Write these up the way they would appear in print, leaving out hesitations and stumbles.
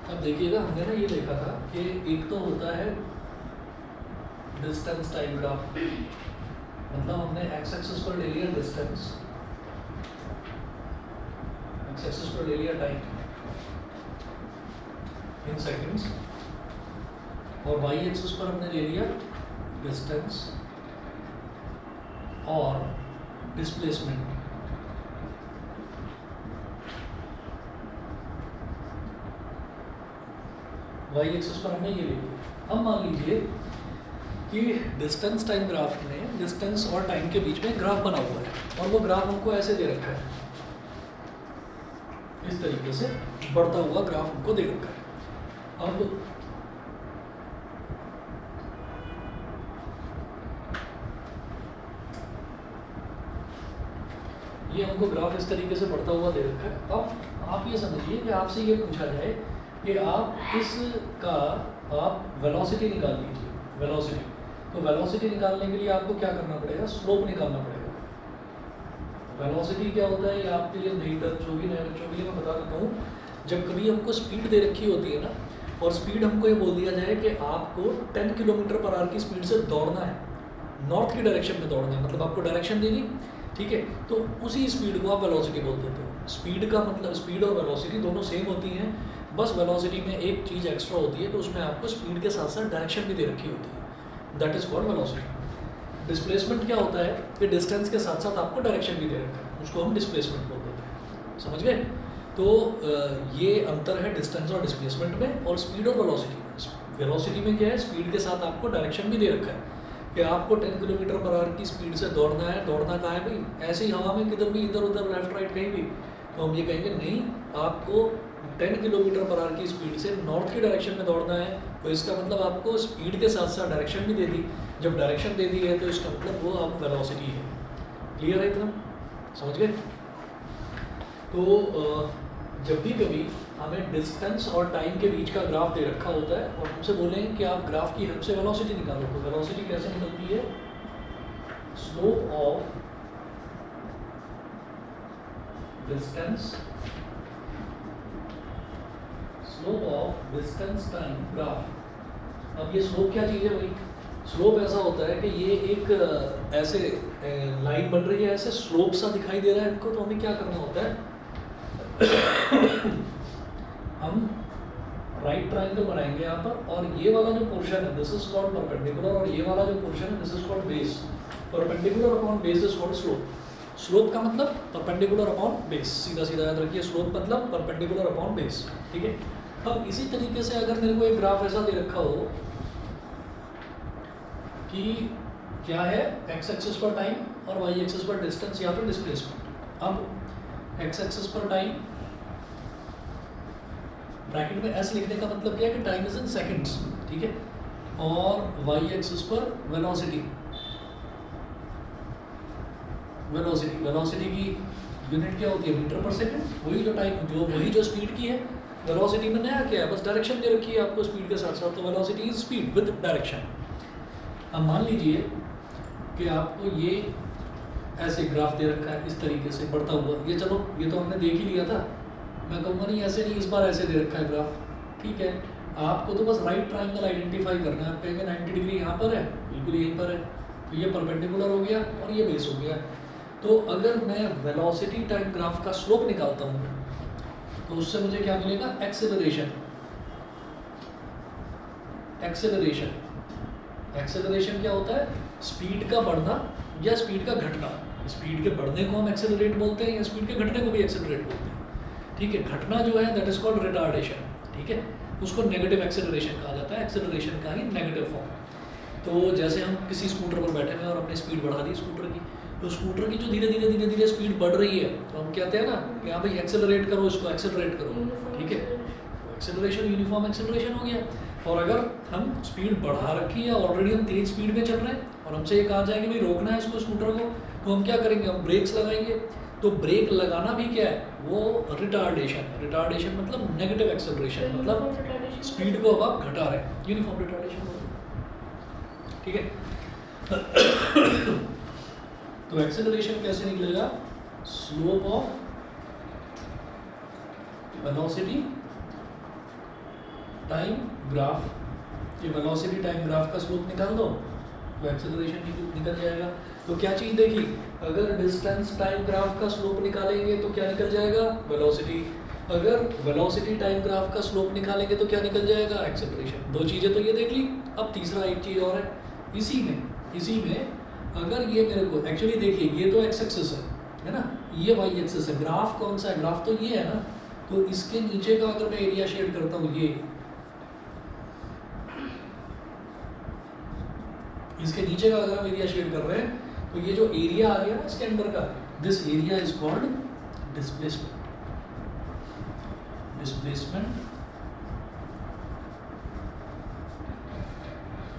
अब देखिएगा, हमने ना ये देखा था कि एक तो होता है डिस्टेंस टाइम ग्राफ, मतलब हमने एक्स एक्सिस पर ले लिया डिस्टेंस, एक्स एक्सिस पर ले लिया टाइम इन सेकंड्स, और वाई एक्सिस पर हमने ले लिया डिस्टेंस और डिस्प्लेसमेंट। वाई एक्सिस पर हमने ये ले लिया। अब मान लीजिए कि डिस्टेंस टाइम ग्राफ में डिस्टेंस और टाइम के बीच में ग्राफ बना हुआ है और वो ग्राफ हमको ऐसे दे रखा है, इस तरीके से बढ़ता हुआ ग्राफ हमको दे रखा है। अब ये हमको ग्राफ इस तरीके से बढ़ता हुआ दे रखा है। अब आप ये समझिए कि आपसे ये पूछा जाए कि आप इसका आप वेलोसिटी निकाल लीजिए, वेलोसिटी। तो वेलोसिटी निकालने के लिए आपको क्या करना पड़ेगा, स्लोप निकालना पड़ेगा। वेलोसिटी क्या होता है ये आपके लिए नहीं बच्चों के लिए मैं बता देता हूँ। जब कभी हमको स्पीड दे रखी होती है ना, और स्पीड हमको ये बोल दिया जाए कि आपको 10 किलोमीटर पर आवर की स्पीड से दौड़ना है, नॉर्थ की डायरेक्शन में दौड़ना है, मतलब आपको डायरेक्शन दे दी, ठीक है, तो उसी स्पीड को आप वेलोसिटी बोल देते हो। स्पीड का मतलब, स्पीड और वेलोसिटी दोनों सेम होती हैं, बस वेलोसिटी में एक चीज़ एक्स्ट्रा होती है, तो उसमें आपको स्पीड के साथ साथ डायरेक्शन भी दे रखी होती है, that is called velocity. Displacement क्या होता है कि डिस्टेंस के साथ साथ आपको डायरेक्शन भी दे रखा है, उसको हम डिस्प्लेसमेंट बोल देते हैं। समझ गए? तो ये अंतर है डिस्टेंस और डिस्प्लेसमेंट में और स्पीड और वेलोसिटी में। वेलोसिटी में क्या है, स्पीड के साथ आपको डायरेक्शन भी दे रखा है कि आपको 10 किलोमीटर पर आवर की स्पीड से दौड़ना है। दौड़ना कहाँ है भाई, ऐसे ही हवा में किधर भी, इधर उधर, लेफ्ट राइट कहीं भी, तो हम ये कहेंगे नहीं, आपको 10 किलोमीटर पर आवर की स्पीड से नॉर्थ की डायरेक्शन में दौड़ना है। तो इसका मतलब आपको स्पीड के साथ साथ डायरेक्शन भी दे दी। जब डायरेक्शन दे दी है तो इसका मतलब वो आप वेलोसिटी है। क्लियर है इतना? समझ गए? तो जब भी कभी हमें डिस्टेंस और टाइम के बीच का ग्राफ दे रखा होता है और हमसे बोलें कि आप ग्राफ की हेल्प से वेलोसिटी निकालो, तो वेलोसिटी कैसे निकलती है, slope of distance, slope of distance time graph. अब ये स्लोप क्या चीज़ है भाई, स्लोप ऐसा होता है कि ये एक ऐसे लाइन बन रही है, ऐसे स्लोप सा दिखाई दे रहा है इनको, तो हमें क्या करना होता है हम राइट ट्रायंगल बनाएंगे यहाँ पर, और ये वाला जो पोर्शन है दिस इज कॉल्ड परपेंडिकुलर, और ये वाला जो पोर्शन है this is called base. Perpendicular upon base is called slope. Slope का मतलब परपेंडिकुलर अपॉन बेस, सीधा सीधा याद रखिए, स्लोप मतलब परपेंडिकुलर अपॉन बेस, ठीक है। अब इसी तरीके से अगर मेरे को एक ग्राफ ऐसा दे रखा हो कि क्या है, एक्स एक्सिस पर टाइम और वाई एक्सिस पर डिस्टेंस या फिर डिस्प्लेसमेंट। अब एक्स एक्सिस पर टाइम, ब्रैकेट में एस लिखने का मतलब क्या है कि टाइम इज इन सेकंड्स, ठीक है, और वाई एक्सिस पर वेलोसिटी, वेलोसिटी, वेलोसिटी की यूनिट क्या होती है, मीटर पर सेकंड, वही जो टाइम, जो वही जो स्पीड की है। वेलोसिटी में नया क्या है, बस डायरेक्शन दे रखी है आपको स्पीड के साथ साथ, तो velocity is speed with direction. अब मान लीजिए कि आपको ये ऐसे ग्राफ दे रखा है इस तरीके से बढ़ता हुआ, ये चलो ये तो हमने देख ही लिया था, मैं कहूँगा नहीं ऐसे नहीं, इस बार ऐसे दे रखा है ग्राफ, ठीक है। आपको तो बस राइट ट्रायंगल आइडेंटिफाई करना है, आप कहेंगे 90 डिग्री यहाँ पर है, बिल्कुल यहीं पर है, तो ये परपेंडिकुलर हो गया और ये बेस हो गया। तो अगर मैं वेलोसिटी टाइम ग्राफ का स्लोप निकालता हूँ तो उससे मुझे क्या मिलेगा, एक्सेलरेशन। एक्सेलरेशन, एक्सेलरेशन क्या होता है, स्पीड का बढ़ना या स्पीड का घटना। स्पीड के बढ़ने को हम एक्सेलरेट बोलते हैं या स्पीड के घटने को भी एक्सेलरेट बोलते हैं, ठीक है। घटना जो है दैट इज कॉल्ड रिटार्डेशन, ठीक है, उसको नेगेटिव एक्सेलरेशन कहा जाता है, एक्सेलरेशन का ही नेगेटिव फॉर्म। तो जैसे हम किसी स्कूटर पर बैठे हुए और अपनी स्पीड बढ़ा दी स्कूटर की, तो स्कूटर की जो धीरे धीरे स्पीड बढ़ रही है, तो हम कहते हैं ना कि हाँ भाई एक्सेलरेट करो, इसको एक्सेलरेट करो, ठीक है। एक्सेलरेशन, यूनिफॉर्म एक्सेलरेशन हो गया। और अगर हम स्पीड बढ़ा रखी है, ऑलरेडी हम तेज स्पीड में चल रहे हैं और हमसे ये कहा जाए कि भाई रोकना है इसको, स्कूटर को, तो हम क्या करेंगे, हम ब्रेक्स लगाएंगे। तो ब्रेक लगाना भी क्या है, वो रिटार्डेशन। रिटार्डेशन मतलब नेगेटिव एक्सेलरेशन, मतलब स्पीड को अब आप घटा रहे हैं, यूनिफॉर्म रिटार्डेशन, ठीक है। तो एक्सेलरेशन कैसे निकलेगा, slope of velocity time graph, ये वेलोसिटी टाइम ग्राफ का स्लोप निकाल दो तो एक्सेलरेशन निकल जाएगा। तो क्या चीज़ देखी, अगर डिस्टेंस टाइम ग्राफ का स्लोप निकालेंगे तो क्या निकल जाएगा, वेलोसिटी। अगर वेलोसिटी टाइम ग्राफ का स्लोप निकालेंगे तो क्या निकल जाएगा, एक्सेलरेशन। दो चीज़ें तो ये देख ली। अब तीसरा एक चीज़ और है, इसी में अगर ये मेरे को एक्चुअली देखिए, ये तो एक्स एक्सिस है ना, ये वाई एक्सिस है। ग्राफ कौन सा है, ग्राफ तो ये है ना। तो इसके नीचे का अगर मैं एरिया शेड करता हूँ, ये इसके नीचे का अगर हम एरिया शेड कर रहे हैं तो ये जो एरिया आ गया ना इसके अंदर का, this area is called displacement. Displacement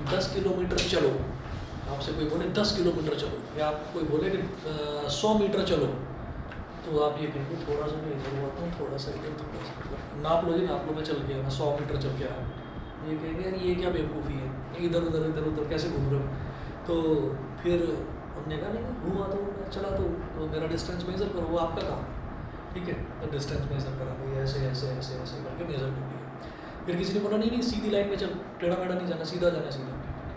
10 kilometre चलो, आपसे कोई बोले 10 किलोमीटर चलो, या आप कोई बोले कि 100 मीटर चलो, तो आप ये कहेंगे थोड़ा सा मैं इधर हुआ हूँ, थोड़ा सा इधर, थोड़ा सा इधर, नाप लो जी, नाप लो, मैं चल गया, मैं 100 मीटर चल गया। ये कहेंगे यार ये क्या बेवकूफ़ी है, इधर उधर कैसे घूम रहे हो। तो फिर हमने कहा नहीं घूमा तो चला तो मेरा डिस्टेंस मेज़र करो, वो आपका काम है, ठीक है। तो डिस्टेंस मेज़र करा भाई, ऐसे ऐसे ऐसे ऐसे करके मेज़र कर लिया। फिर किसी ने बोला नहीं सीधी लाइन में चल, टेढ़ा मेढ़ा नहीं जाना, सीधा जाना, सीधा।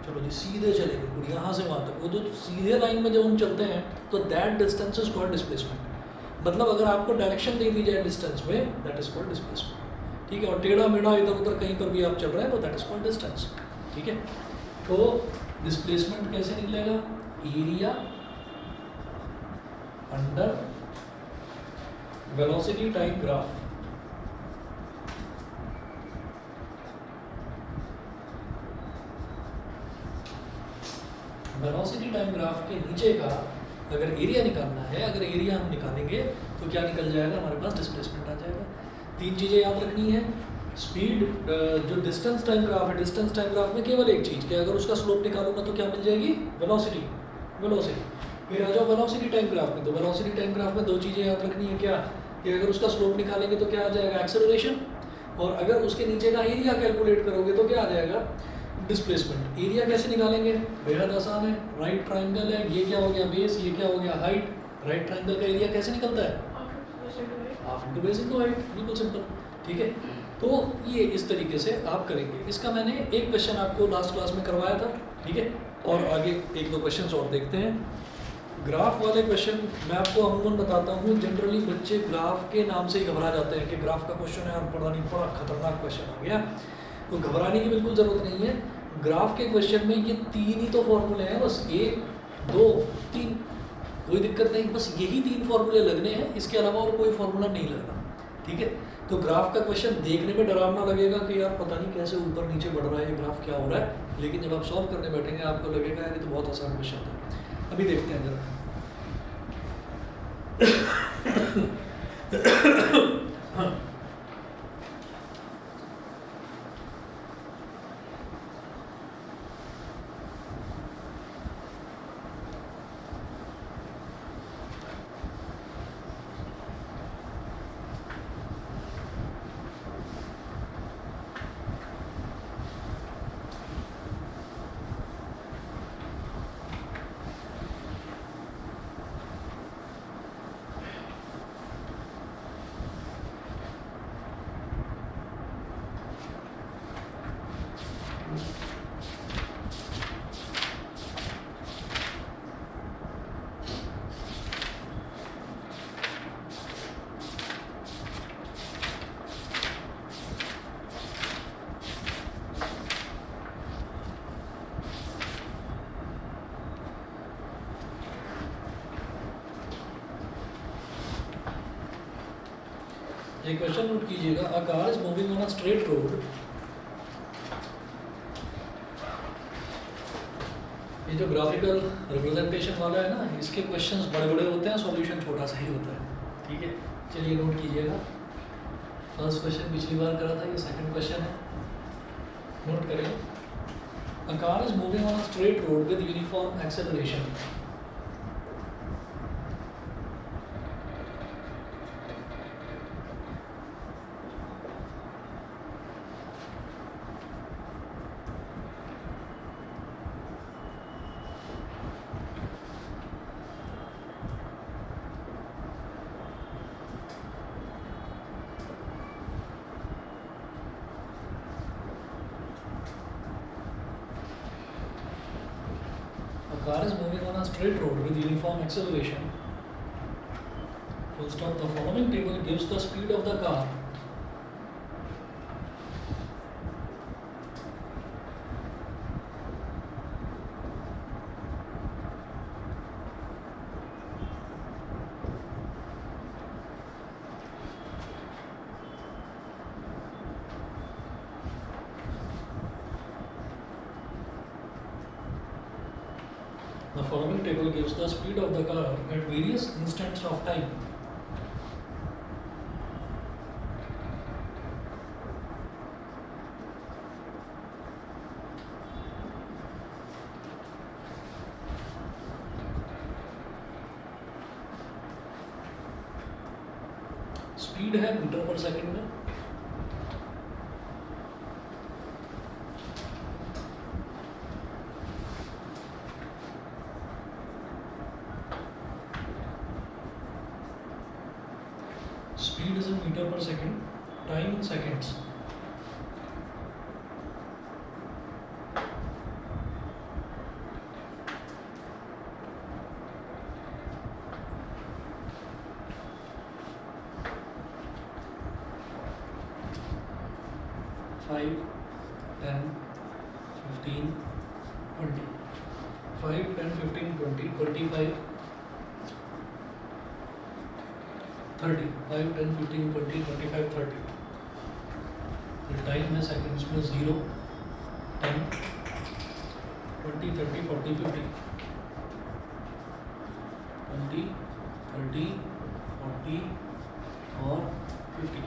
चलो जी सीधे चले बिल्कुल यहाँ से वहाँ तक। वो जो सीधे लाइन में जब हम चलते हैं तो that distance is called displacement. मतलब अगर आपको डायरेक्शन दे दी जाए डिस्टेंस में, दैट इज कॉल्ड डिस्प्लेसमेंट, ठीक है। और टेढ़ा मेढ़ा इधर उधर कहीं पर भी आप चल रहे हैं तो दैट इज कॉल्ड डिस्टेंस, ठीक है। तो डिस्प्लेसमेंट कैसे निकलेगा, area under velocity time graph. Velocity time graph के नीचे का अगर एरिया निकालना है, अगर एरिया हम निकालेंगे तो क्या निकल जाएगा, हमारे पास डिस्प्लेसमेंट आ जाएगा। तीन चीज़ें याद रखनी है, स्पीड, जो डिस्टेंस टाइम ग्राफ है, डिस्टेंस टाइम ग्राफ में केवल एक चीज़ कि अगर उसका स्लोप निकालूंगा तो क्या मिल जाएगी, वेलोसिटी। फिर आ जाओ वेलोसिटी टाइम ग्राफ में, तो वेलोसिटी टाइम ग्राफ में दो चीज़ें याद रखनी है, क्या कि अगर उसका स्लोप निकालेंगे तो क्या आ जाएगा, एक्सेलरेशन। और अगर उसके नीचे का एरिया कैलकुलेट करोगे तो क्या आ जाएगा, डिस्प्लेसमेंट। एरिया कैसे निकालेंगे, बेहद आसान है, राइट ट्राइंगल है, ये क्या हो गया बेस, ये क्या हो गया हाइट। राइट ट्राइंगल का एरिया कैसे निकलता है, half into base into height, बिल्कुल सिंपल, ठीक है। तो ये इस तरीके से आप करेंगे। इसका मैंने एक क्वेश्चन आपको लास्ट क्लास में करवाया था, ठीक है। और आगे एक दो क्वेश्चन और देखते हैं। ग्राफ वाले क्वेश्चन मैं आपको अमूमन बताता हूँ, जनरली बच्चे ग्राफ के नाम से ही घबरा जाते हैं कि ग्राफ का क्वेश्चन है और पता नहीं बड़ा खतरनाक क्वेश्चन आ गया। तो घबराने की बिल्कुल ज़रूरत नहीं है। ग्राफ के क्वेश्चन में ये तीन ही तो फॉर्मूले हैं, बस 1 2 3, कोई दिक्कत नहीं, बस यही तीन फॉर्मूले लगने हैं, इसके अलावा और कोई फॉर्मूला नहीं लगना, ठीक है। तो ग्राफ का क्वेश्चन देखने में डरावना लगेगा कि यार पता नहीं कैसे ऊपर नीचे बढ़ रहा है, ये ग्राफ क्या हो रहा है, लेकिन जब आप सॉल्व करने बैठेंगे आपको लगेगा यार ये तो बहुत आसान क्वेश्चन था। अभी देखते हैं जरा। हाँ, एक क्वेश्चन नोट कीजिएगा। A car is moving on a straight road. ये जो ग्राफिकल रिप्रेजेंटेशन वाला है ना, इसके क्वेश्चंस बड़े बड़े होते हैं, सॉल्यूशन छोटा सा ही होता है, ठीक है। चलिए नोट कीजिएगा। फर्स्ट क्वेश्चन पिछली बार करा था, ये सेकंड क्वेश्चन है, नोट करें। A car is moving on a straight road with uniform acceleration. car is moving on a straight road with uniform acceleration. Full stop. The following table gives the speed of the car. The following table gives the speed of the car at various instants of time. Speed है metre per second में, speed is in meter per second, time in seconds. Five, 10, 15, 20. 5, 10, 15, 20, 25, 30. 5, 10, 15, 20, 25, 30. The time है seconds में 0, 10, 20, 30, 40, 50. 20, 30, 40 और 50.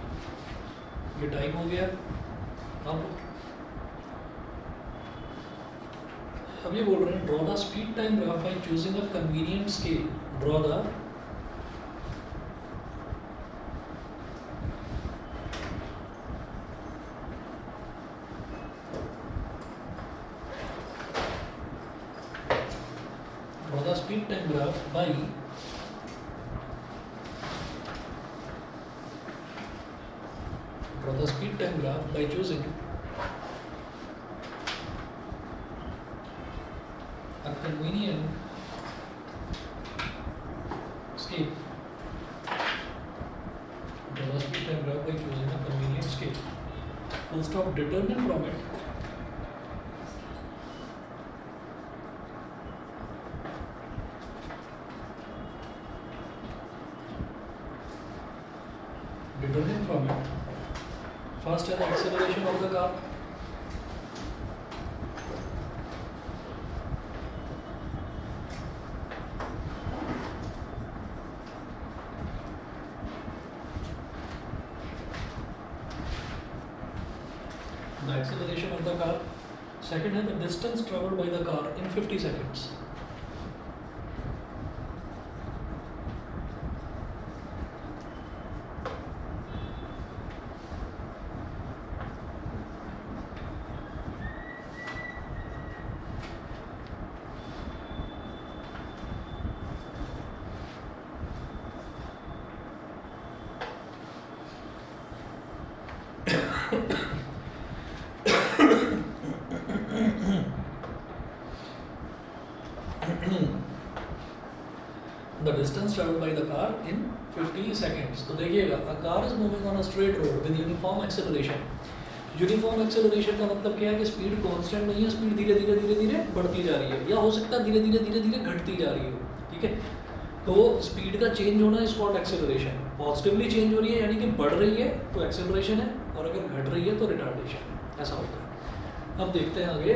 ये time हो गया. अब ये बोल रहे हैं draw the speed time graph by choosing a convenient scale. Draw the speed time graph by choosing a convenient scale. Draw the speed time graph by choosing a convenient scale. Full stop. Determine from it first is the acceleration of the car. The acceleration of the car. Second is the distance traveled by the car in 50 seconds. The distance traveled by the car in 50 seconds. तो देखिएगा, a car is moving on a straight road with uniform acceleration. Uniform acceleration का मतलब क्या है कि speed constant नहीं है, speed धीरे धीरे धीरे धीरे बढ़ती जा रही है, या हो सकता है धीरे धीरे धीरे धीरे घटती जा रही है. ठीक है, तो स्पीड का चेंज होना is called acceleration. Positively change हो रही है यानी कि बढ़ रही है तो एक्सेलरेशन है, और अगर घट रही है तो रिटार्डेशन है. ऐसा होता है. अब देखते हैं आगे.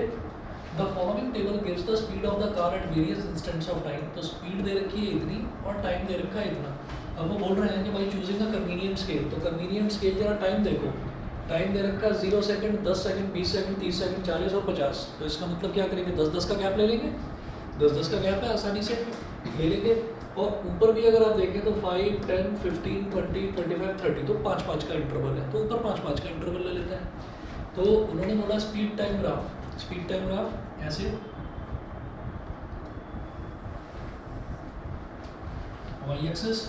The following table gives the speed of the car at various instants of time. तो स्पीड दे रखी है इतनी और टाइम दे रखा है इतना. अब वो बोल रहे हैं कि भाई चूजिंग अ कन्वीनियंट स्केल. तो कन्वीनियंट स्केल जरा टाइम देखो. टाइम दे रखा 0 सेकंड, 10 सेकंड, 20 सेकंड, 30 सेकंड, 40 और 50. तो इसका मतलब क्या करेंगे, 10-10 का गैप ले लेंगे. 10-10 का गैप है, आसानी से ले लेंगे. और ऊपर भी अगर आप देखें तो 5, 10, 15, 20, 25, 30 तो 5-5 का इंटरवल है, तो ऊपर 5-5 का इंटरवल ले लेते हैं. तो उन्होंने बोला speed time graph. Speed time graph ऐसे वाई एक्सेस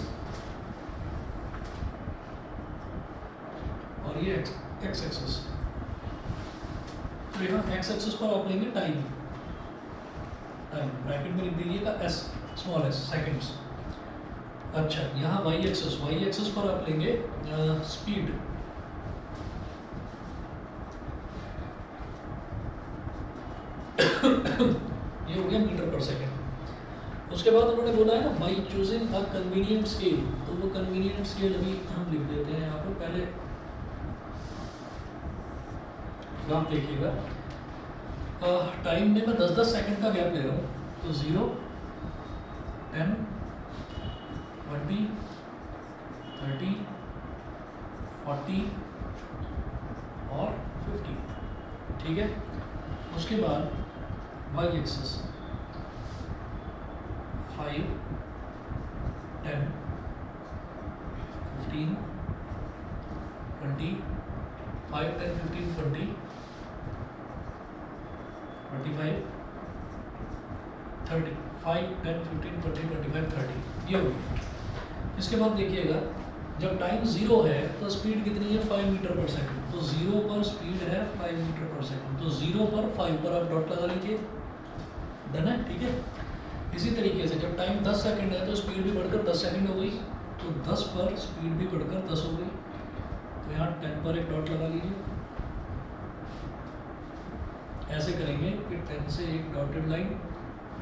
और ये एक्स एक्सेस. तो यहाँ एक्स एक्सेस पर आप लेंगे टाइम टाइम, ब्रैकेट में लिख दीजिएगा एस, स्मॉल एस, सेकेंड्स। अच्छा, यहाँ वाई एक्सेस पर आप लेंगे स्पीड, ये हो गया मीटर पर सेकेंड। उसके बाद उन्होंने बोला है ना by choosing a convenient scale, तो वो कन्वीनियंट स्केल अभी हम लिख देते हैं यहाँ पर। पहले ग्राफ देखिएगा, टाइम में मैं 10-10 सेकंड का गैप ले रहा हूँ, तो 0, 10, 20, 30, 40 और 50, ठीक है। उसके बाद वाई एक्सेस 5, 10, 15, 20, 5, 10, 15, 20, 25, 30, 5, 10, 15, 20, 25, 30, ये हो गया। इसके बाद देखिएगा, जब टाइम 0 है तो स्पीड कितनी है 5 मीटर पर सेकंड, तो 0 पर स्पीड है 5 मीटर पर सेकंड, तो 0 पर 5 पर आप डॉट लगा लीजिए, डन है, ठीक है। इसी तरीके से जब टाइम 10 सेकंड है तो स्पीड भी बढ़कर 10 सेकंड हो गई, तो 10 पर स्पीड भी बढ़कर 10 हो गई, तो यहाँ 10 पर एक डॉट लगा लीजिए। ऐसे करेंगे कि 10 से एक डॉटेड लाइन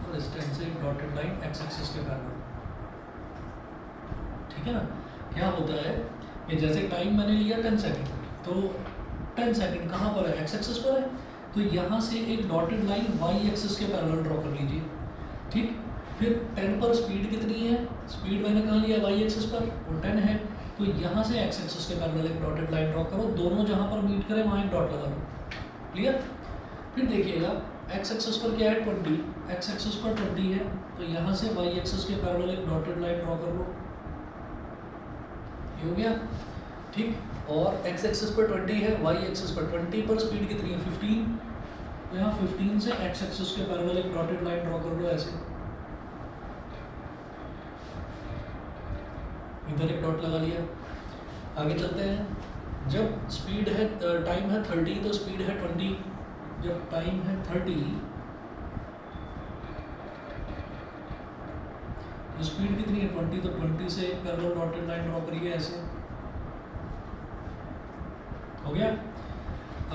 और इस 10 से एक डॉटेड लाइन एक्स एक्सिस के पैरेलल, ठीक है ना। क्या होता है कि जैसे टाइम मैंने लिया 10 सेकंड, तो 10 सेकंड कहाँ पर है, एक्स एक्सिस पर है, तो यहाँ से एक डॉटेड लाइन वाई एक्सिस के पैरेलल ड्रॉ कर लीजिए, ठीक। फिर 10 पर स्पीड कितनी है, स्पीड मैंने कहाँ लिया वाई एक्सिस पर, वो 10 है, तो यहाँ से एक्स एक्सिस के पैरेलल एक डॉटेड लाइन ड्रॉ करो, दोनों जहाँ पर मीट करें वहाँ एक डॉट लगा दो, क्लियर। फिर देखिएगा एक्स एक्सिस पर क्या है 20, एक्स एक्सिस पर 20 है, तो यहाँ से वाई एक्सिस के पैरेलल एक डॉटेड लाइन ड्रॉ कर लो, ये हो गया, ठीक। और एक्स एक्सिस पर 20 है, वाई एक्सिस पर 20 पर स्पीड कितनी है 15, तो यहाँ 15 से एक्स एक्सिस के पैरेलल एक डॉटेड लाइन ड्रॉ कर लो ऐसे, इधर एक डॉट लगा लिया। आगे चलते हैं, जब स्पीड है टाइम है 30 तो स्पीड है 20, जब टाइम है 30 तो स्पीड कितनी है 20, तो 20 से एक पैरेलल डॉटेड लाइन ड्रॉ करिए ऐसे, हो गया।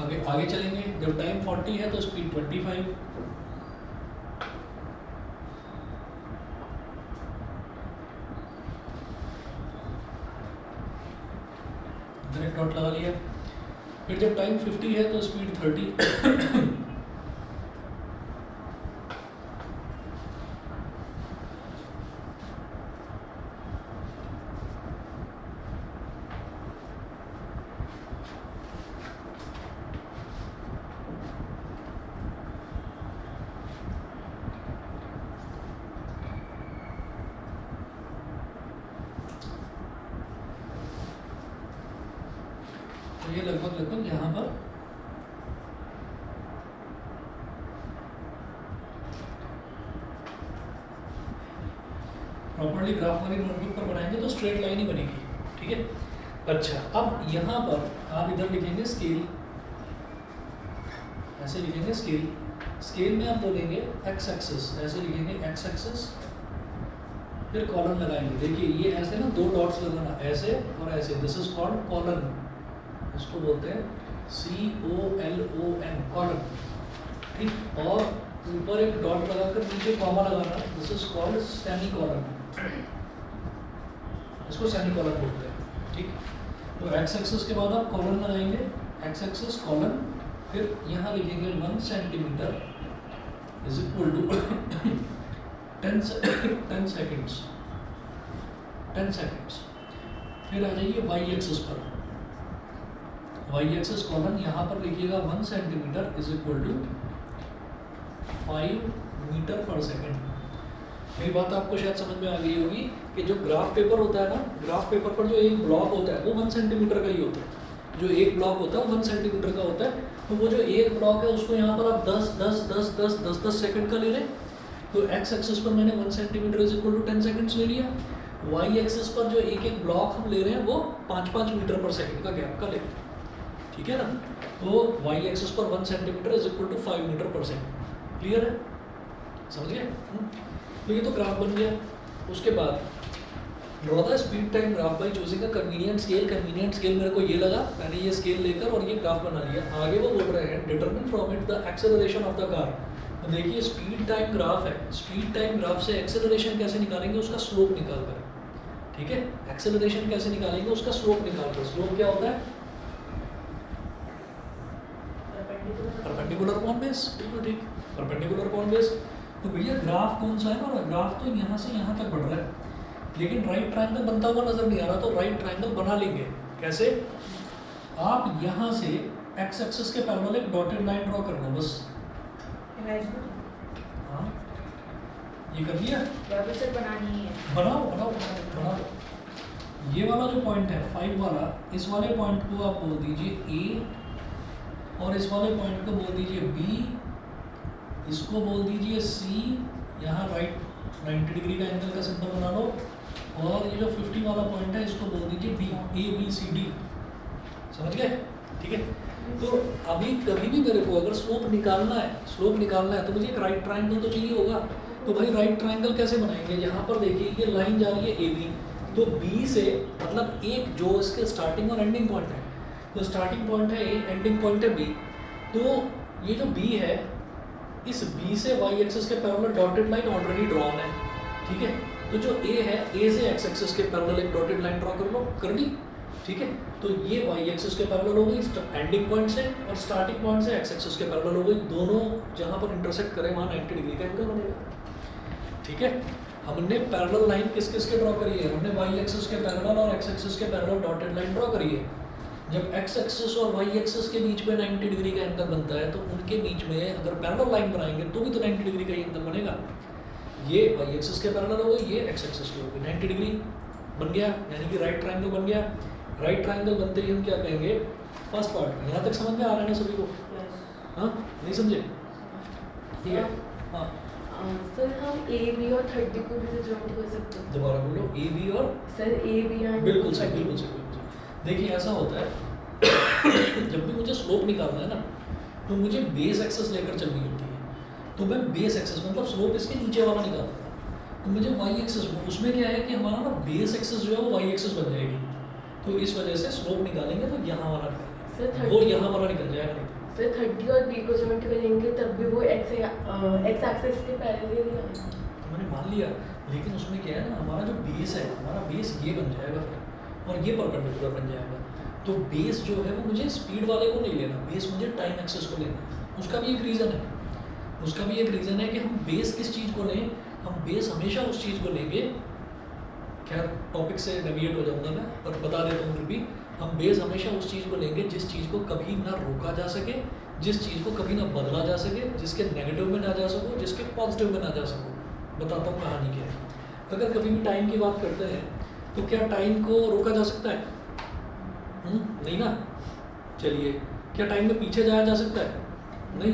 आगे चलेंगे, जब टाइम 40 है तो स्पीड 25, इधर एक डॉट लगा लिया। फिर जब टाइम 50 है तो स्पीड 30, तो ये लगभग यहाँ पर प्रॉपर्ली ग्राफ वाली नोटबुक पर बनाएंगे तो स्ट्रेट लाइन ही बनेगी, ठीक है। अच्छा, अब यहाँ पर आप इधर लिखेंगे स्केल, ऐसे लिखेंगे स्केल, स्केल में आप बोलेंगे एक्स एक्सिस, ऐसे लिखेंगे एक्स एक्सिस, फिर कॉलम लगाएंगे। देखिए ये ऐसे ना दो डॉट्स लगाना, ऐसे और ऐसे, दिस इज कॉल्ड कॉलम, इसको बोलते हैं COLON, कॉलम, ठीक। और ऊपर एक डॉट लगाकर नीचे कॉमा लगाना, this is called semi column, इसको सेमी कॉलम बोलते हैं, ठीक। तो एक्स एक्सिस के बाद आप कॉलम लगाएंगे, एक्स एक्सिस कॉलम, फिर यहाँ लिखेंगे 1 centimetre is equal to 10 seconds, 10 seconds. फिर आ जाइए वाई एक्सिस पर, वाई एक्सिस कॉलम यहाँ पर लिखिएगा 1 centimetre is equal to 5 metre per second. मेरी बात आपको शायद समझ में आ गई होगी कि जो ग्राफ पेपर होता है ना, ग्राफ पेपर पर जो एक ब्लॉक होता है वो 1 सेंटीमीटर का ही होता है, जो एक ब्लॉक होता है वो 1 सेंटीमीटर का होता है, तो वो जो एक ब्लॉक है उसको यहाँ पर आप 10 सेकंड का ले रहे हैं, तो एक्स एक्सिस पर मैंने 1 centimetre is equal to 10 seconds ले लिया, वाई एक्सिस पर जो एक एक ब्लॉक हम ले रहे हैं वो 5-5 मीटर पर सेकंड का गैप का ले रहे हैं, ठीक है ना। तो वाई एक्सिस पर 1 centimetre is equal to 5 metre per second, clear है। समझ गए? तो ये तो ग्राफ बन गया। उसके बाद draw the speed time graph by choosing a convenient scale. Convenient scale मेरे को ये लगा, मैंने ये स्केल लेकर और ये ग्राफ बना लिया। आगे वो बोल रहे हैं determine from it the acceleration of the car. तो देखिए स्पीड टाइम ग्राफ है, स्पीड टाइम ग्राफ से एक्सेलरेशन कैसे निकालेंगे, उसका स्लोप निकाल कर। ठीक है, एक्सेलरेशन कैसे निकालेंगे, उसका स्लोप निकाल कर। स्लोप क्या होता है? Perpendicular upon base. बिल्कुल ठीक, परपेंडिकुलर अपॉन बेस। तो भैया ग्राफ कौन सा है हमारा? ग्राफ तो यहाँ से यहाँ तक बढ़ रहा है, लेकिन राइट ट्रायंगल बनता हुआ नजर नहीं आ रहा। तो राइट ट्रायंगल बना लेंगे कैसे? आप यहाँ से एक्स एक्सिस के पैरेलल एक डॉटेड लाइन ड्रॉ करना बस। हाँ, ये कर लिया, बनानी है। बनाओ बनाओ बनाओ बनाओ। ये वाला जो पॉइंट है 5 वाला, इस वाले पॉइंट को आप बोल दीजिए ए, और इस वाले पॉइंट को बोल दीजिए बी, इसको बोल दीजिए सी। यहाँ राइट 90 डिग्री का एंगल का सिंबल बना लो, और ये जो 50 वाला पॉइंट है इसको बोल दीजिए D, A B C D. समझ गए? ठीक है। तो अभी कभी भी मेरे को अगर स्लोप निकालना है तो मुझे एक राइट ट्रायंगल तो चाहिए होगा। तो भाई राइट ट्रायंगल कैसे बनाएंगे? यहाँ पर देखिए ये लाइन जा रही है ए बी, तो बी से मतलब एक जो इसके स्टार्टिंग और एंडिंग पॉइंट है, तो स्टार्टिंग पॉइंट है ए, एंडिंग पॉइंट है बी। तो ये जो बी है, इस बी से वाई एक्सिस के parallel dotted line already drawn है। ठीक है, तो जो ए है, ए से एक्स एक्सिस के पैरेलल एक डॉटेड लाइन ड्रॉ कर लो, कर दी। ठीक है, तो ये वाई एक्सिस के पैरेलल हो गई एंडिंग पॉइंट से, और स्टार्टिंग पॉइंट से एक्स एक्सिस के पैरेलल हो गई। दोनों जहाँ पर इंटरसेक्ट करें वहाँ 90 डिग्री का एंगल बनेगा। ठीक है, हमने पैरेलल लाइन किस किस के ड्रॉ करी है? हमने वाई एक्सिस के पैरेलल और एक्स एक्सिस के पैरेलल डॉटेड लाइन ड्रॉ करी है। जब एक्स एक्सिस और वाई एक्सिस के बीच में 90 डिग्री का एंगल बनता है, तो उनके बीच में अगर पैरेलल लाइन बनाएंगे तो भी तो 90 डिग्री का एंगल बनेगा। ये वाई एक्सिस के पैरेलल हो गई, ये एक्स एक्सिस की हो गई, 90 डिग्री बन गया, यानी कि राइट ट्रायंगल बन गया। राइट ट्रायंगल बनते ही हम क्या कहेंगे? फर्स्ट पार्ट में यहाँ तक समझ में आ रहा है ना सभी को? हाँ, नहीं समझे? ठीक है। हाँ सर, हम ए बी और 30 को भी तो जॉइन कर सकते हैं। दोबारा बोलो, ए बी और सर ए बी एंड बिल्कुल सही, बिल्कुल सही, बिल्कुल सही। देखिए ऐसा होता है जब भी मुझे स्लोप निकालना है ना, तो मुझे बेस एक्सेस लेकर चलनी होती है। तो मैं बेस एक्सेस मतलब स्लोप इसके नीचे वाला निकालता हूँ, तो मुझे वाई एक्सेस, उसमें क्या है कि हमारा ना बेस एक्सेस जो है वो वाई एक्सेस बन जाएगी। तो इस वजह से स्लोप निकालेंगे तो यहाँ वाला निकालेंगे, वो यहाँ वाला निकल जाएगा। नहीं फिर 30 और बी को जॉइंट करेंगे तब भी वो एक्स एक्सिस के पैरेलल ही आएगा। तो मैंने मान लिया, लेकिन उसमें क्या है ना, हमारा जो बेस है, हमारा बेस ये बन जाएगा फिर, और ये परपेंडिकुलर बन जाएगा। तो बेस जो है वो मुझे स्पीड वाले को नहीं लेना, बेस मुझे टाइम एक्सेस को लेना है। उसका भी एक रीज़न है, कि हम बेस किस चीज़ को लें। हम बेस हमेशा उस चीज़ को लेंगे, खैर टॉपिक से डेविएट हो जाऊंगा मैं, पर बता देता हूँ फिर भी। हम बेस हमेशा उस चीज़ को लेंगे जिस चीज़ को कभी ना रोका जा सके, जिस चीज़ को कभी ना बदला जा सके, जिसके नेगेटिव में ना जा सको, जिसके पॉजिटिव में ना जा सको। बताता हूँ कहानी क्या है। अगर कभी भी टाइम की बात करते हैं, तो क्या टाइम को रोका जा सकता है? नहीं ना। चलिए, क्या टाइम में पीछे जाया जा सकता है? नहीं।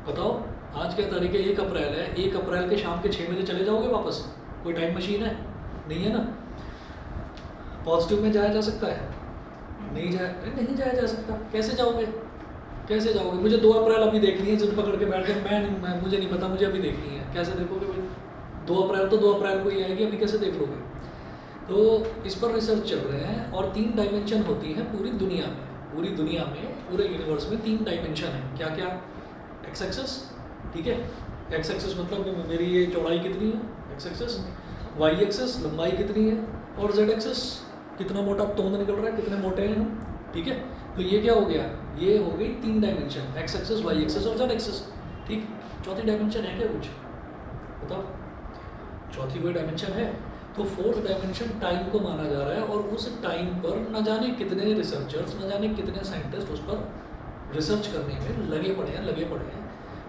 बताओ, आज क्या तारीख है? 1 अप्रैल है। 1 अप्रैल के शाम के 6 बजे चले जाओगे वापस? कोई टाइम मशीन है? नहीं है ना। पॉजिटिव में जाया जा सकता है? नहीं जाया जा सकता। कैसे जाओगे? मुझे 2 अप्रैल अभी देखनी है, जिद पकड़ के बैठ गए, मुझे नहीं पता, मुझे अभी देखनी है। कैसे देखोगे भाई? 2 अप्रैल तो 2 अप्रैल को ही आएगी, अभी कैसे देख लोगे? तो इस पर रिसर्च चल रहे हैं, और 3 डायमेंशन होती है पूरी दुनिया में, पूरे यूनिवर्स में 3 डायमेंशन है। क्या क्या? एक्स एक्सिस, ठीक है, एक्स एक्सिस मतलब मेरी ये चौड़ाई कितनी है, एक्स एक्सिस। वाई एक्सिस लंबाई कितनी है, और जेड एक्सिस कितना मोटा तोंद निकल रहा है, कितने मोटे हैं हम, ठीक है। तो ये क्या हो गया? ये हो गई 3 dimension, X axis, Y axis और जेड एक्सिस, ठीक। चौथी डायमेंशन है क्या कुछ? बताओ, चौथी कोई डायमेंशन है? तो 4th डायमेंशन टाइम को माना जा रहा है, और उस टाइम पर न जाने कितने रिसर्चर्स, न जाने कितने साइंटिस्ट उस पर रिसर्च करने में लगे पड़े हैं।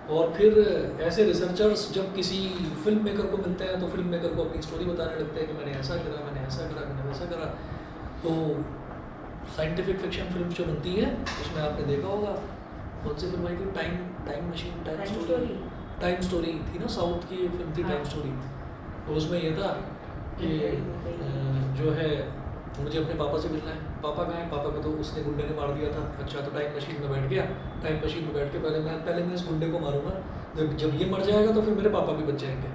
और फिर ऐसे रिसर्चर्स जब किसी फिल्म मेकर को मिलते हैं, तो फिल्म मेकर को अपनी स्टोरी बताने लगते हैं कि मैंने ऐसा करा, मैंने वैसा करा। तो साइंटिफिक फिक्शन फिल्म जो बनती है, उसमें आपने देखा होगा, कौन सी फिल्म आई थी? टाइम मशीन, टाइम स्टोरी थी ना, साउथ की फिल्म थी टाइम स्टोरी। तो उसमें ये था कि जो है, मुझे अपने पापा से मिलना है, पापा कहाँ हैं, पापा को तो उसने गुंडे ने मार दिया था। अच्छा, तो टाइम मशीन में बैठ गया, टाइम मशीन में बैठ के पहले मैं इस गुंडे को मारूंगा, जब ये मर जाएगा तो फिर मेरे पापा भी बच जाएंगे।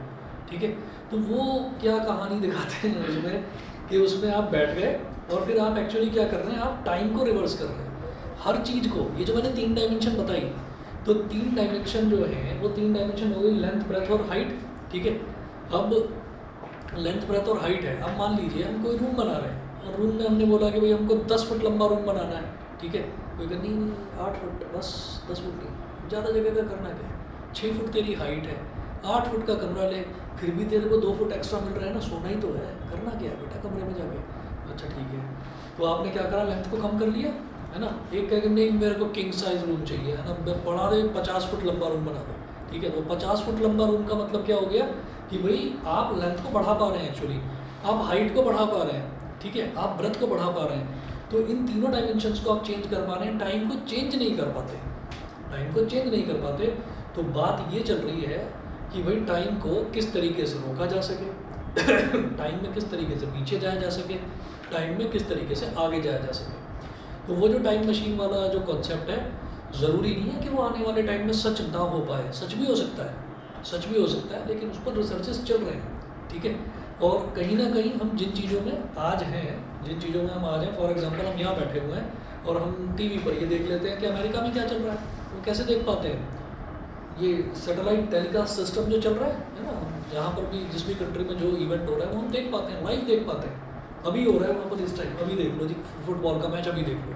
ठीक है, तो वो क्या कहानी दिखाते हैं उसमें कि उसमें आप बैठ गए और फिर आप एक्चुअली क्या कर रहे हैं, आप टाइम को रिवर्स कर रहे हैं हर चीज़ को। ये जो मैंने 3 डायमेंशन बताई, तो 3 डायमेंशन जो है वो 3 डायमेंशन हो गई, लेंथ, ब्रेथ और हाइट। ठीक है, अब लेंथ, ब्रेथ और हाइट है। अब मान लीजिए हम कोई रूम बना रहे हैं और रूम में हमने बोला कि भाई हमको 10 फुट लंबा रूम बनाना है। ठीक है, कोई कहता नहीं 8 फुट बस, 10 फुट नहीं, ज़्यादा जगह का करना क्या है, 6 फुट तेरी हाइट है, 8 फुट का कमरा ले, फिर भी तेरे को 2 फुट एक्स्ट्रा मिल रहा है ना, सोना ही तो है, करना क्या है बेटा कमरे में जाके। अच्छा ठीक है, तो आपने क्या करा, लेंथ को कम कर लिया, है ना। एक कहेंगे नहीं मेरे को किंग साइज रूम चाहिए, है ना, बढ़ा दे 50 फुट लंबा रूम बना दे। ठीक है, तो 50 फुट लंबा रूम का मतलब क्या हो गया कि भाई आप लेंथ को बढ़ा पा रहे हैं, एक्चुअली आप हाइट को बढ़ा पा रहे हैं। ठीक है, आप ब्रेथ को बढ़ा पा रहे हैं। तो इन तीनों डायमेंशंस को आप चेंज कर पा रहे हैं, टाइम को चेंज नहीं कर पाते, टाइम को चेंज नहीं कर पाते। तो बात ये चल रही है कि भाई टाइम को किस तरीके से रोका जा सके, टाइम में किस तरीके से पीछे जाया जा सके, टाइम में किस तरीके से आगे जाया जा सके। तो वो जो टाइम मशीन वाला जो कॉन्सेप्ट है, ज़रूरी नहीं है कि वो आने वाले टाइम में सच ना हो पाए, सच भी हो सकता है, सच भी हो सकता है, लेकिन उस पर रिसर्चेस चल रहे हैं। ठीक है, और कहीं ना कहीं हम जिन चीज़ों में आज हैं, जिन चीज़ों में हम आज हैं, फॉर एग्जांपल हम यहाँ बैठे हुए हैं और हम टीवी पर ये देख लेते हैं कि अमेरिका में क्या चल रहा है, वो कैसे देख पाते हैं, ये सैटेलाइट टेलीकास्ट सिस्टम जो चल रहा है ना, जहाँ पर भी जिस भी कंट्री में जो इवेंट हो रहा है वो हम देख पाते हैं, लाइव देख पाते हैं। अभी हो रहा है वहाँ पर इस टाइम, अभी देख लो जी, फुटबॉल का मैच अभी देख लो।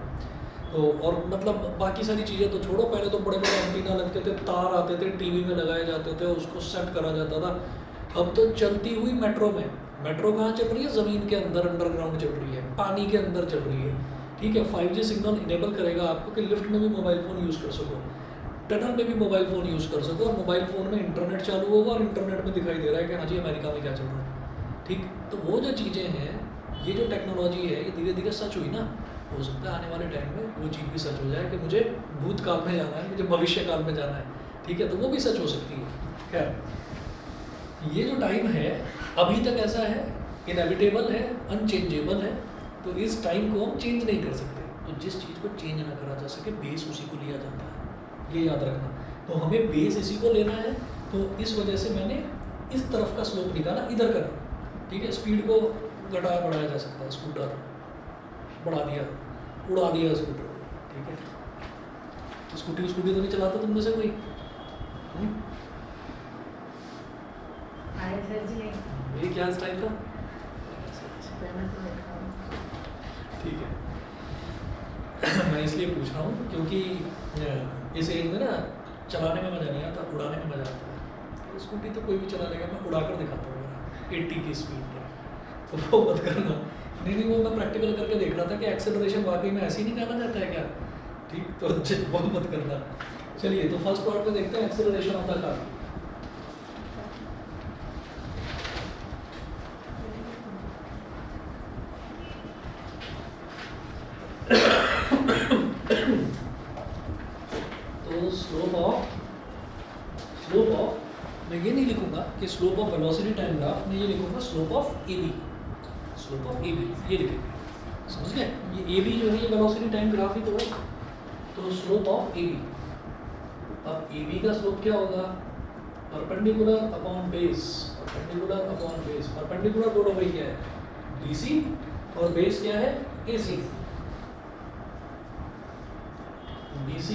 तो और मतलब बाकी सारी चीज़ें तो छोड़ो, पहले तो बड़े बड़े एंटीना लगते थे, तार आते थे, टीवी में लगाए जाते थे, उसको सेट करा जाता था। अब तो चलती हुई मेट्रो में, मेट्रो कहाँ चल रही है, ज़मीन के अंदर अंडरग्राउंड चल रही है, पानी के अंदर चल रही है। ठीक है, 5G सिग्नल इनेबल करेगा आपको कि लिफ्ट में भी मोबाइल फ़ोन यूज़ कर सको, टनल में भी मोबाइल फ़ोन यूज़ कर सको, और मोबाइल फ़ोन में इंटरनेट चालू होगा और इंटरनेट में दिखाई दे रहा है कि हाँ जी अमेरिका में क्या चल रहा है। ठीक, तो वो जो चीज़ें हैं, ये जो टेक्नोलॉजी है, ये धीरे धीरे सच हुई ना, हो सकता है आने वाले टाइम में वो चीज़ भी सच हो जाए कि मुझे भूतकाल में जाना है, मुझे भविष्य काल में जाना है। ठीक है, तो वो भी सच हो सकती है। खैर, ये जो टाइम है अभी तक ऐसा है, इनएविटेबल है, अनचेंजेबल है, तो इस टाइम को हम चेंज नहीं कर सकते। तो जिस चीज़ को चेंज ना करा जा सके, बेस उसी को लिया जाता है, ये याद रखना। तो हमें बेस इसी को लेना है, तो इस वजह से मैंने इस तरफ का स्लोप निकाला, इधर का। ठीक है, स्पीड को घटाया बढ़ाया जा सकता है, स्कूटर बढ़ा दिया, उड़ा दिया स्कूटर। ठीक है, तो स्कूटी तो नहीं चलाता तुम में से कोई? ये क्या स्टाइल था? ठीक है, मैं इसलिए पूछ रहा हूँ क्योंकि इस एज में ना चलाने में मज़ा नहीं आता, उड़ाने में मज़ा आता है। स्कूटी तो कोई भी चला लेगा, मैं उड़ा कर दिखाता हूँ मेरा 80 की स्पीड पर, तो वो मत करना। नहीं, वो मैं प्रैक्टिकल करके देख रहा था कि एक्सेलरेशन वाकई में ऐसे ही निकाला जाता है क्या। ठीक, तो वो मत करना। चलिए, तो फर्स्ट पार्ट में देखते हैं एक्सेलरेशन ऑफ द कार। तो स्लोप ऑफ मैं ये नहीं लिखूंगा कि slope of velocity time graph, मैं ये लिखूंगा slope of A B, slope of A B, ये लिखेंगे, समझ गए। ये ए बी जो है ये वेलोसिटी टाइम ग्राफ ही तो है, तो स्लोप ऑफ ए बी। अब ए बी का स्लोप क्या होगा, perpendicular upon base, perpendicular upon base. Perpendicular दोनों वही क्या है, BC, और बेस क्या है, AC, BC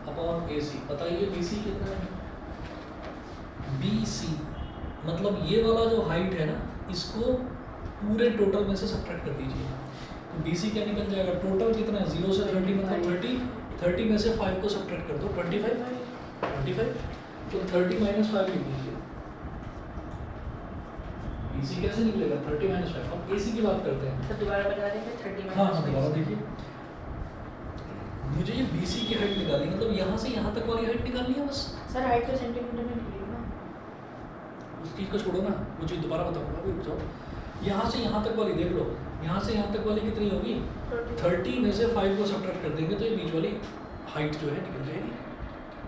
अपॉन AC। बताइए BC कितना है, BC मतलब ये वाला जो हाइट है ना, इसको पूरे टोटल में से सब्ट्रैक्ट कर दीजिए, तो BC क्या निकल जाएगा, टोटल कितना है 0 से 30 मतलब 30 में से 5 को सब्ट्रैक्ट कर दो, 25, तो 30 - 5 लिख दीजिए। BC कैसे निकलेगा, 30 - 5। अब AC की बात करते हैं, तो दोबारा बता देंगे 30 हाँ दोबारा देखिए, मुझे ये BC की हाइट निकालनी है, मतलब यहाँ से यहाँ तक वाली हाइट निकालनी है बस। सर हाइट तो सेंटीमीटर में निकलेगी ना, उस चीज़ को छोड़ो ना, वो चीज़ दोबारा बताऊँगा, अभी रुक जाओ। यहाँ से यहाँ तक वाली देख लो, यहाँ से यहाँ तक वाली कितनी होगी, 30 में से 5 को सब्ट्रैक्ट कर देंगे तो ये बीच वाली हाइट जो है निकल जाएगी,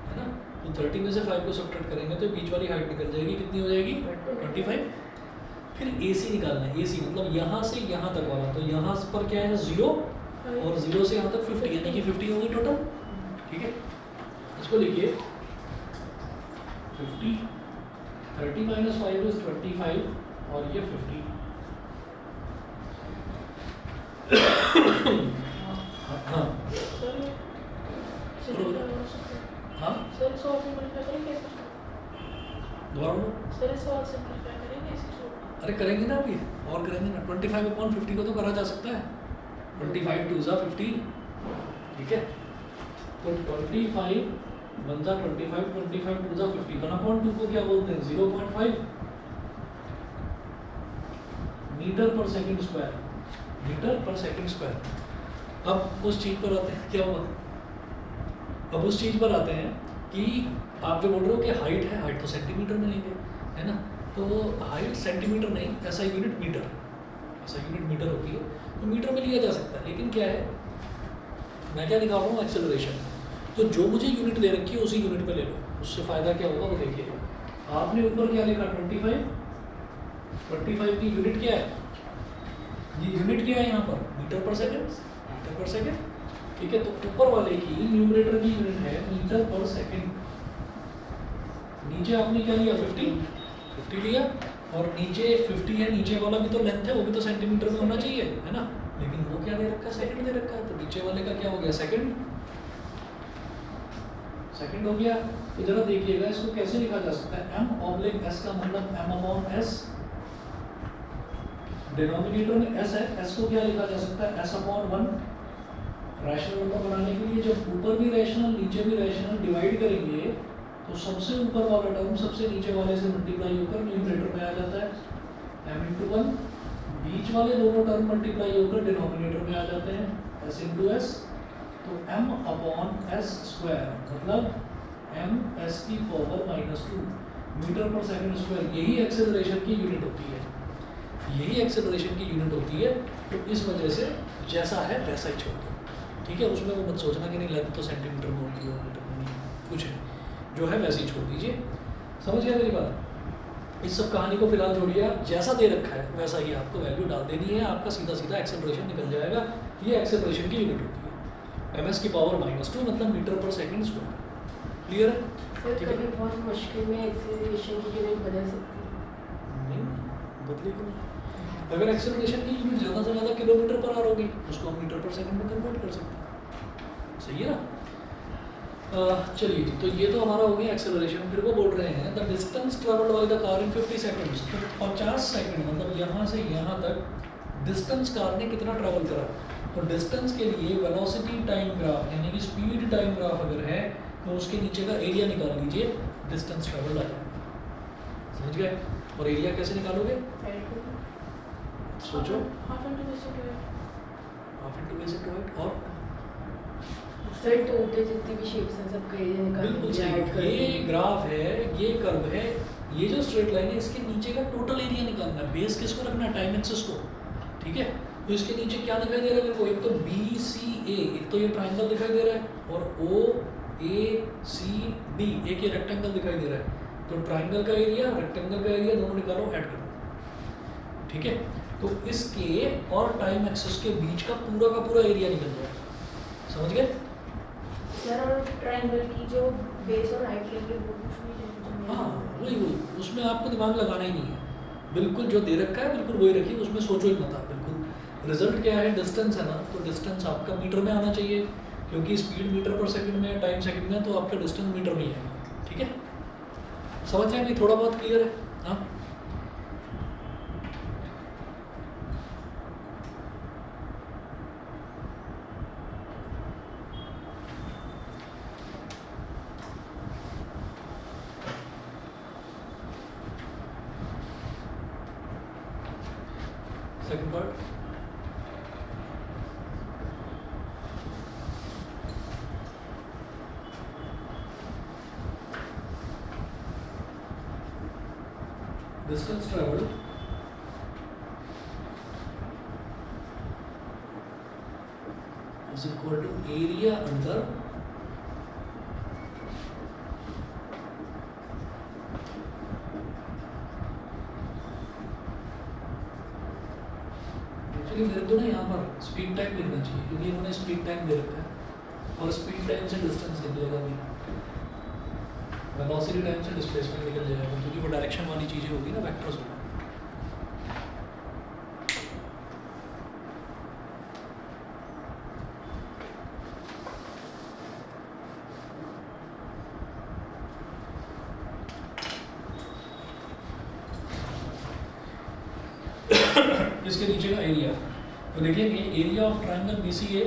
है ना। तो 30 में से 5 को सब्ट्रैक्ट करेंगे तो बीच वाली हाइट निकल जाएगी, कितनी हो जाएगी, 25। फिर AC निकालना है, AC मतलब यहाँ से यहाँ तक वाला, तो यहाँ पर क्या है 0, और 0 से यहाँ तक 50, यानी कि 50 होगी टोटल। ठीक है, इसको लिखिए 50, 30 माइनस 5 इज 25 और ये 50। हाँ हाँ दोबारा बोलो। अरे करेंगे ना अभी, और करेंगे ना। 25/50 को तो करा जा सकता है, 25 2 ज़ा 50। ठीक है, तो 25 बनता 25, 25 2 ज़ा 50, 1/2 को क्या बोलते हैं 0.5 metre per second square, metre per second square. अब उस चीज़ पर आते हैं, क्या हुआ, अब उस चीज़ पर आते हैं कि आप जो बोल रहे हो कि हाइट है, हाइट तो सेंटीमीटर में लेंगे, है ना। तो हाइट सेंटीमीटर नहीं, ऐसा यूनिट मीटर, ऐसा यूनिट मीटर होती है, तो मीटर में लिया जा सकता है। लेकिन क्या है, मैं क्या निकाल रहा हूँ, एक्सेलरेशन। तो जो मुझे यूनिट दे रखी है उसी यूनिट में ले लो, उससे फ़ायदा क्या होगा वो देखिएगा। आपने ऊपर क्या लिखा 25, 25 की यूनिट क्या है, ये यूनिट क्या है यहाँ पर, metre per second, metre per second. ठीक है, तो ऊपर वाले की न्यूमरेटर की यूनिट है मीटर पर सेकेंड, नीचे आपने क्या लिया 50 लिया, और नीचे 50 है, नीचे वाला भी तो लेंथ है, वो भी तो सेंटीमीटर में होना चाहिए, है ना। लेकिन वो क्या दे रखा है, सेकंड दे रखा है, तो नीचे वाले का क्या हो गया, सेकंड, सेकंड हो गया। तो जरा देखिएगा इसको कैसे लिखा जा सकता है, m/s का मतलब m/s, डिनोमिनेटर में s है, s को क्या लिखा जा सकता है s/1। रैशनल नंबर बनाने के लिए जब ऊपर भी रैशनल नीचे भी रैशनल डिवाइड करेंगे तो सबसे ऊपर वाला टर्म सबसे नीचे वाले से मल्टीप्लाई होकर न्यूमरेटर में आ जाता है m/1, बीच वाले दोनों टर्म मल्टीप्लाई होकर डिनोमिनेटर में आ जाते हैं s/s। तो m/s स्क्वायर मतलब m⁻⁻², metre per second square, यही एक्सेलरेशन की यूनिट होती है, यही एक्सेलरेशन की यूनिट होती है। तो इस वजह से जैसा है वैसा ही छोड़ दो। ठीक है, उसमें वो मत सोचना कि नहीं लेंथ तो सेंटीमीटर में होती है, मीटर में नहीं, कुछ है जो है वैसे ही छोड़ दीजिए। समझ गया मेरी बात। इस सब कहानी को फिलहाल छोड़िए, आप जैसा दे रखा है वैसा ही आपको वैल्यू डाल देनी है, आपका सीधा सीधा एक्सेलरेशन निकल जाएगा। ये एक्सेलरेशन की यूनिट होती है, m⁻⁻² मतलब metre per second square. Clear है? सर कभी बहुत मुश्किल में एक्सेलरेशन की यूनिट बदल सकती है? नहीं बदलेगी नहीं। अगर एक्सेलरेशन की यूनिट ज़्यादा से ज़्यादा किलोमीटर पर आवर होगी उसको हम मीटर पर सेकंड में कन्वर्ट कर सकते हैं। सही है ना। चलिए जी, तो ये तो हमारा हो गया एक्सेलरेशन। फिर वो बोल रहे हैं the distance travelled by the car in 50 seconds, तो 50 सेकंड मतलब यहाँ से यहाँ तक डिस्टेंस कार ने कितना ट्रैवल करा। तो डिस्टेंस के लिए वेलोसिटी टाइम ग्राफ यानी कि स्पीड टाइम ग्राफ अगर है तो उसके नीचे का एरिया निकाल लीजिए, डिस्टेंस ट्रेवल्ड आ जाएगा। समझ गए? और एरिया कैसे निकालोगे, सोचो। Half into base into height और सर टोटल जितनी भी शेप्स हैं सबका एरिया निकाल बिल्कुल दीजिए, ऐड कर सही। ये दीजिए। ग्राफ है, ये कर्व है, ये जो स्ट्रेट लाइन है इसके नीचे का टोटल एरिया निकालना है। बेस किसको रखना है, टाइम एक्सिस को। ठीक है, तो इसके नीचे क्या दिखाई दे रहा है मेरे को, एक तो BCA, एक तो ये ट्राइंगल दिखाई दे रहा है, और OACD एक ये रेक्टेंगल दिखाई दे रहा है। तो ट्राइंगल का एरिया रेक्टेंगल का एरिया दोनों निकालो, ऐड करो। ठीक है, तो इसके और टाइम एक्सिस के बीच का पूरा एरिया निकल जाएगा। समझ गए? सर और ट्रायंगल की जो बेस और हाइट लेंगे वो कुछ नहीं है। हाँ वही उसमें आपको दिमाग लगाना ही नहीं है, बिल्कुल जो दे रखा है बिल्कुल वही रखिए, उसमें सोचो ही मत आप। बिल्कुल रिजल्ट क्या है, डिस्टेंस है ना, तो डिस्टेंस आपका मीटर में आना चाहिए, क्योंकि स्पीड मीटर पर सेकंड में है, टाइम सेकंड में है, तो आपका डिस्टेंस मीटर में ही आएगा। ठीक है, समझ रहे हैं नहीं, थोड़ा बहुत क्लियर है। हाँ second part, distance travelled is equal to area अंदर एक्चुअली मेरे को ना यहाँ पर स्पीड टाइम लिखना चाहिए, क्योंकि इन्होंने स्पीड टाइम दे रखा है और स्पीड टाइम से डिस्टेंस निकलेगा भी, वेलोसिटी टाइम से डिस्प्लेसमेंट निकल जाएगा, क्योंकि वो डायरेक्शन वाली चीज़ें होगी ना, वेक्टर्स होगा। इसके नीचे का एरिया, तो देखिए area of triangle BCA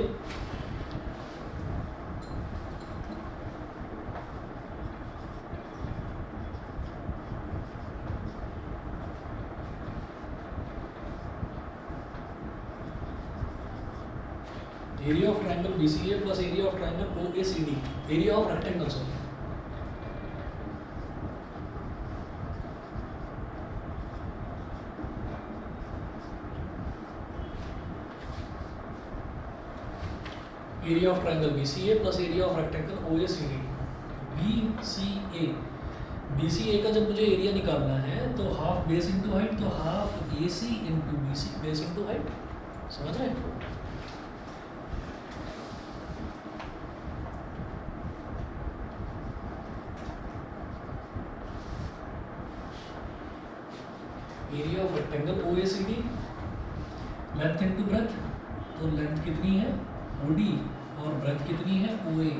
area of triangle BCA plus area of triangle OACD, area of rectangle sorry, area of triangle BCA plus area of rectangle OACD। BCA का जब मुझे एरिया निकालना है तो हाफ बेस इंटू हाइट, तो half AC into BC base into height, समझ रहे हैं? Area of rectangle OACD, length into breadth, तो लेंथ कितनी है OD और ब्रेथ कितनी है OA।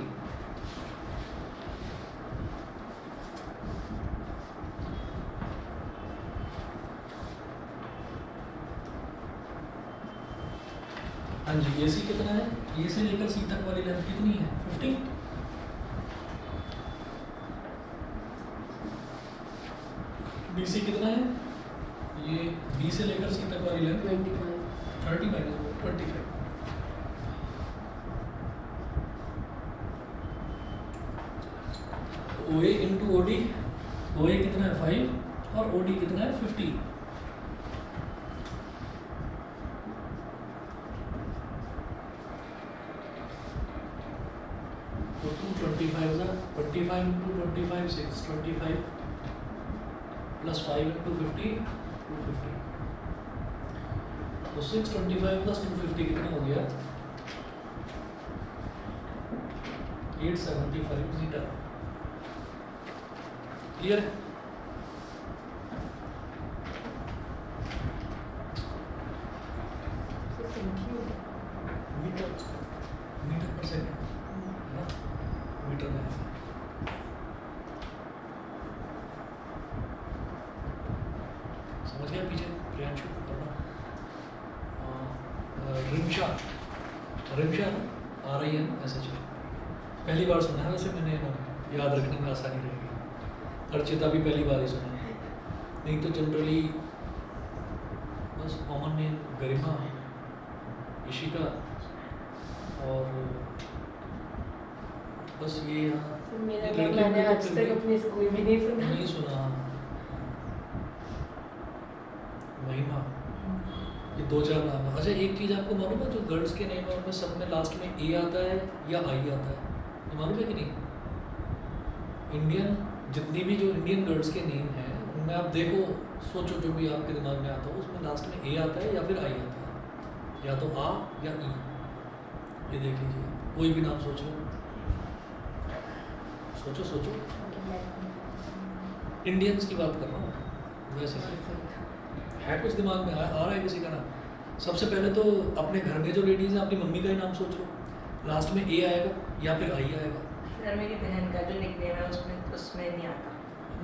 हाँ जी, AC कितना है, A से लेकर C तक वाली लेंथ कितनी है 50। BC कितना है, ये B से लेकर C तक वाली length 30 minus 25। OA into OD, OA कितना है 5 और OD कितना है 50। तो 225 ना, 25 इंटू 25 625 प्लस 5 इंटू 50 250, तो 625 प्लस 250 कितना हो गया 875 मीटर। क्लियर है? मीटर मीटर पर सेकंड है ना, मीटर में समझ गया पीछे प्रियांशु करना। रिमशा ना RIN SH, पहली बार सुना है वैसे मैंने ना, याद रखने में आसानी रहेगी। अर्चिता भी पहली बार ही सुना, नहीं तो जनरली बस कॉमन नेम गरिमा, इशिका और बस ये यहाँ मेरा ये नाम लड़कियों मैंने के आज तो तक फिर अपने स्कूल में नहीं सुना। नहीं सुना। महिमा, ये 2-4 नाम है। अच्छा एक चीज़ आपको मालूम है, जो गर्ल्स के नेम है उनमें सब में लास्ट में A आता है या I आता है, ये मालूम है कि नहीं? इंडियन जितनी भी जो इंडियन गर्ल्स के नेम हैं उनमें आप देखो, सोचो जो भी आपके दिमाग में आता हो, उसमें लास्ट में A आता है या फिर I आता है, या तो A या E। ये देख लीजिए, कोई भी नाम सोच लो, सोचो इंडियंस की बात कर रहा हूँ, वैसे है कुछ दिमाग में आ रहा है किसी का नाम? सबसे पहले तो अपने घर में जो लेडीज़ हैं अपनी मम्मी का ही नाम सोच लो, लास्ट में A आएगा या फिर I आएगा। सर मेरी बहन का जो निकनेम है उसमें नहीं आता।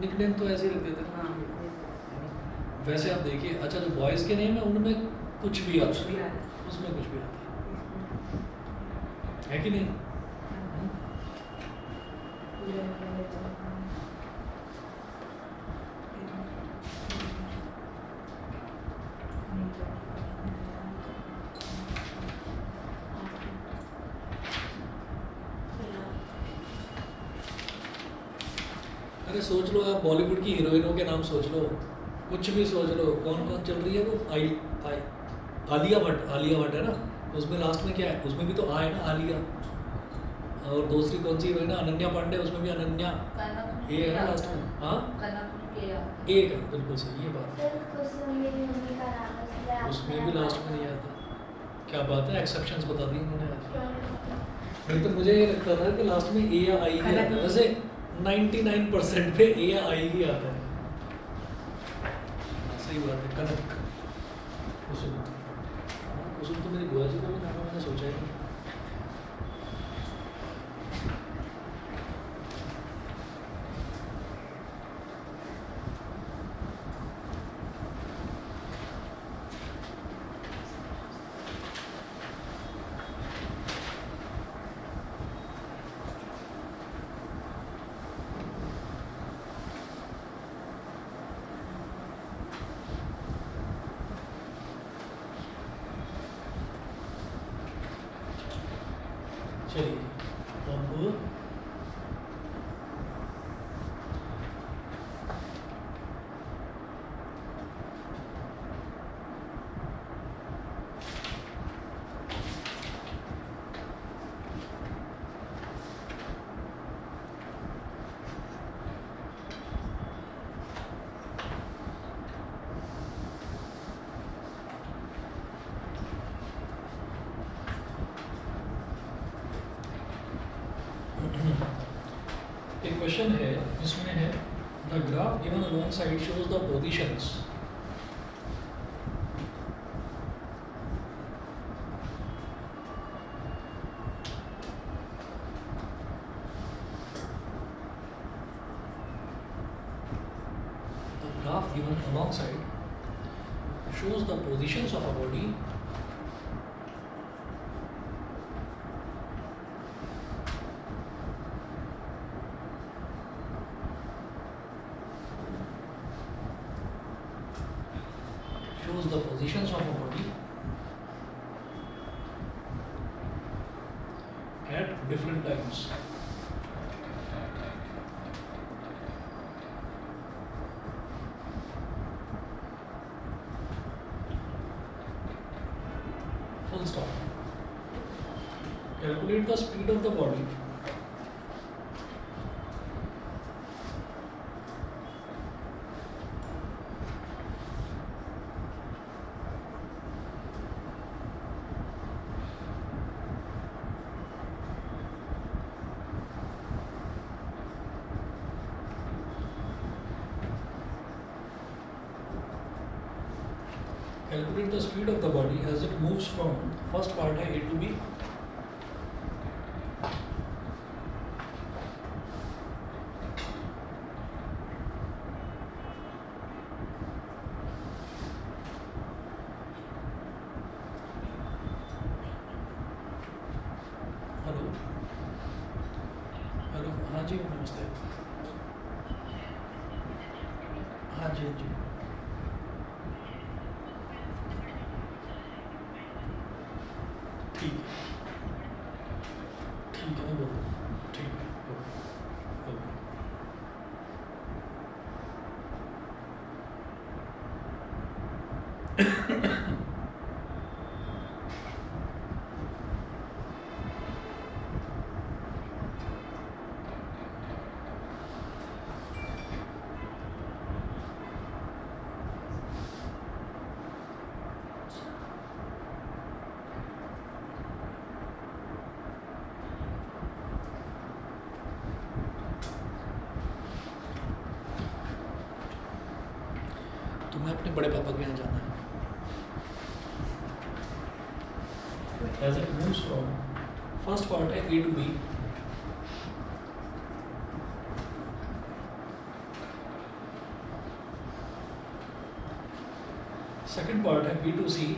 निकनेम तो ऐसे ही रख देते हैं हाँ, ना। वैसे आप देखिए, अच्छा जो बॉयज़ के नेम है उनमें कुछ भी आता कुछ भी है, आता उसमें कुछ भी आता है कि नहीं? अरे सोच लो आप, बॉलीवुड की हीरोइनों के नाम सोच लो, कुछ भी सोच लो, कौन कौन चल रही है वो? आलिया भट्ट है ना, उसमें लास्ट में क्या है, उसमें भी तो आ है ना, आलिया। और दूसरी कौन सी हीरोइन है, अनन्या पांडे, उसमें भी अनन्या ए है ना लास्ट में। हाँ ए का बिल्कुल सही, ये बात उसमें भी लास्ट में नहीं आता। क्या बात है, एक्सेप्शंस बता दी इन्होंने आज। क्या है? नहीं तो मुझे ये लगता था कि लास्ट में ए या आई ही आता है, वैसे 99% पे ए या आई ही आता है। सही बात है, कनक कुसुम। कुसुम तो मेरी बुआ जी का भी नाम है, मैंने सोचा ही नहीं। चलिए अब एक क्वेश्चन है जिसमें है the graph given along side shows the positions given alongside shows the positions of a body shows the positions of a body at different times. Full stop. Calculate the speed of the body calculate the speed of the body as it moves from first part है A to B. Hello hello, हाँ जी नमस्ते, हाँ जी हाँ जी, ठीक है ठीक है, मैं बोल रहा हूँ, ठीक है, ओके ओके। तुम्हें अपने बड़े पापा के यहाँ जाना है। As it moves from first part है A to B, second part है B to C,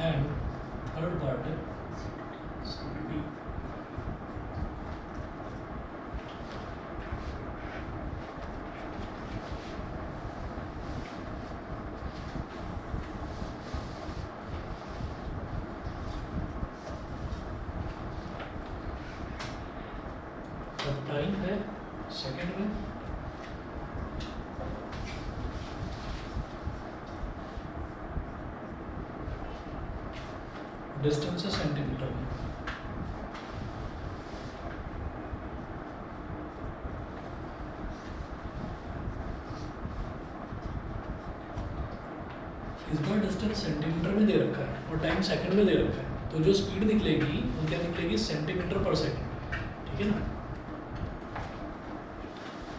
and third part है C to D. अब टाइम है सेकंड में, डिस्टेंस है सेंटीमीटर में। टेम्परेचर सेंटीमीटर में दे रखा है और टाइम सेकंड में दे रखा है, तो जो स्पीड निकलेगी वो क्या निकलेगी, सेंटीमीटर पर सेकंड, ठीक है ना।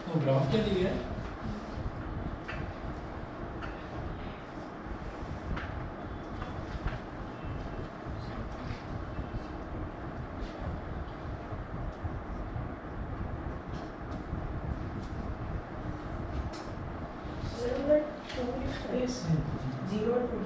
तो ग्राफ क्या दिया है, जीरो और टू।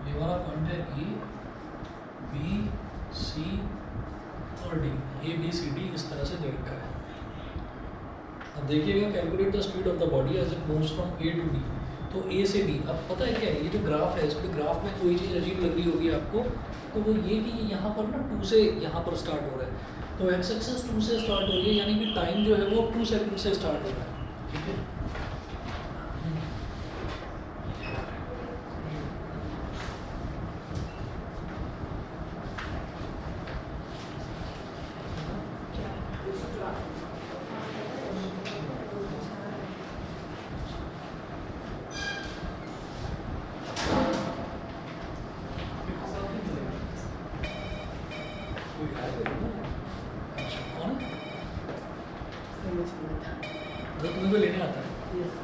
ये वाला पॉइंट है E, B, C और D, A B C D इस तरह से दे रखा है। अब देखिएगा, calculate the speed of the body as it moves from A to B, तो A से D। अब पता है क्या है, ये जो ग्राफ है, इसमें ग्राफ में कोई चीज़ अजीब लग रही होगी आपको, तो वो ये कि यहाँ पर ना 2 से यहाँ पर स्टार्ट हो रहा है, तो एक्स एक्सेस 2 से स्टार्ट हो रही है, यानी कि टाइम जो है वो 2 सेकंड से स्टार्ट हो रहा है, ठीक है। कोई है तो ना? अच्छा, कौन है? तो तुम्हें तो लेने आता है। अच्छा।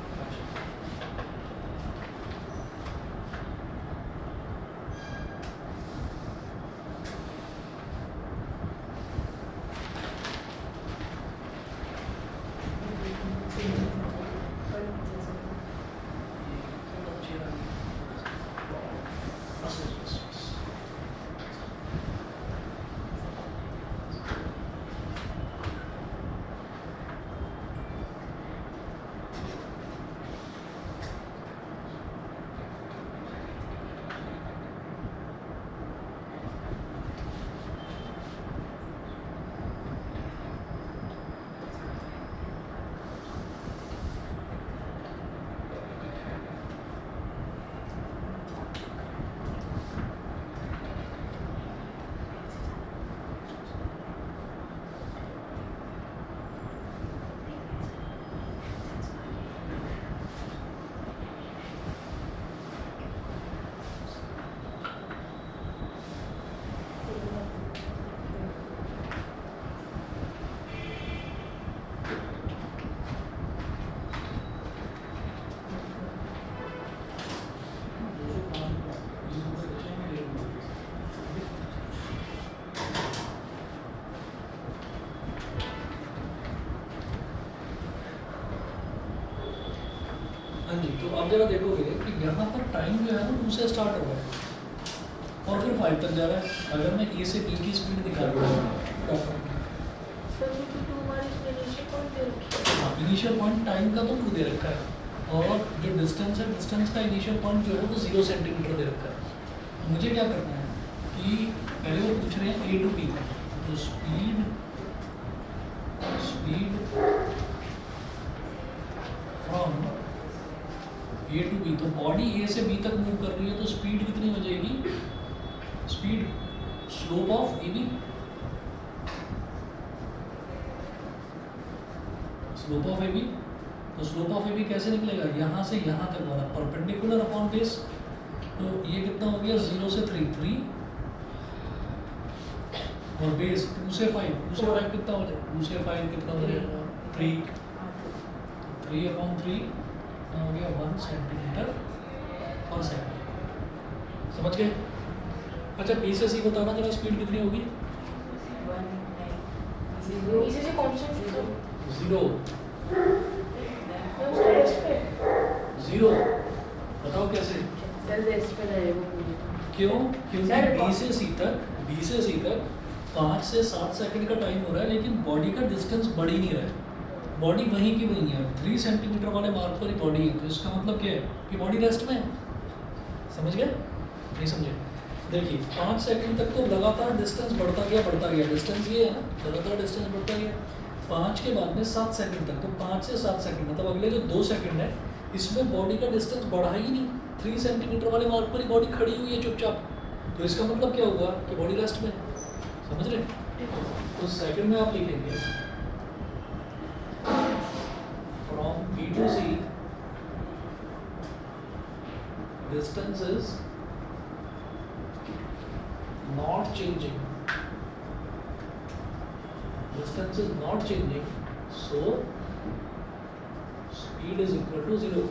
हाँ जी, तो आप जरा देखोगे कि यहाँ पर टाइम जो है ना 2 से स्टार्ट हो रहा है और फिर 5 तक जा रहा है। अगर मैं A से B की स्पीड निकाल रहा हूँ, हाँ, इनिशियल पॉइंट टाइम का तो 2 दे रखा है और जो डिस्टेंस है, डिस्टेंस का इनिशियल पॉइंट जो है वो 0 सेंटीमीटर दे रखा है। मुझे क्या करना है कि पहले वो पूछ रहे हैं A टू B, तो speed from A to B, तो बॉडी ए से बी तक मूव कर रही है तो स्पीड कितनी हो जाएगी, speed slope of A B, slope of A B. तो स्लोप ऑफ ए बी कैसे निकलेगा, यहाँ से यहाँ तक वाला परपेंडिकुलर अपॉन बेस, तो ये कितना हो गया 0 से 3 3 और बेस 2 से 5 2 से 5 कितना हो जाएगा, 2 से 5 कितना हो जाएगा 3 3 अपॉन 3 हो गया 1 सेंटीमीटर पर सेकंड। समझ गए? अच्छा बी से सी बताना जरा स्पीड कितनी होगी, 0 0। बताओ कैसे, क्यों, क्योंकि बी से सी तक 5 से 7 सेकंड का टाइम हो रहा है, लेकिन बॉडी का डिस्टेंस बढ़ ही नहीं रहा है, बॉडी वहीं की वहीं है। 3 सेंटीमीटर वाले मार्क पर ही बॉडी है, तो इसका मतलब क्या है कि बॉडी रेस्ट में है। समझ गए, नहीं समझे? देखिए 5 सेकंड तक तो लगातार डिस्टेंस बढ़ता गया, डिस्टेंस ये है ना, लगातार डिस्टेंस बढ़ता गया। 5 के बाद में 7 सेकंड तक, तो 5 से 7 सेकंड मतलब अगले जो 2 सेकंड है इसमें बॉडी का डिस्टेंस बढ़ा ही नहीं, 3 सेंटीमीटर वाले मार्क पर ही बॉडी खड़ी हुई है चुपचाप। तो इसका मतलब क्या हुआ कि बॉडी रेस्ट में है। समझ रहे? तो सेकंड में आप लिखेंगे from B to C distance is not changing, distance is not changing, so speed is equal to 0।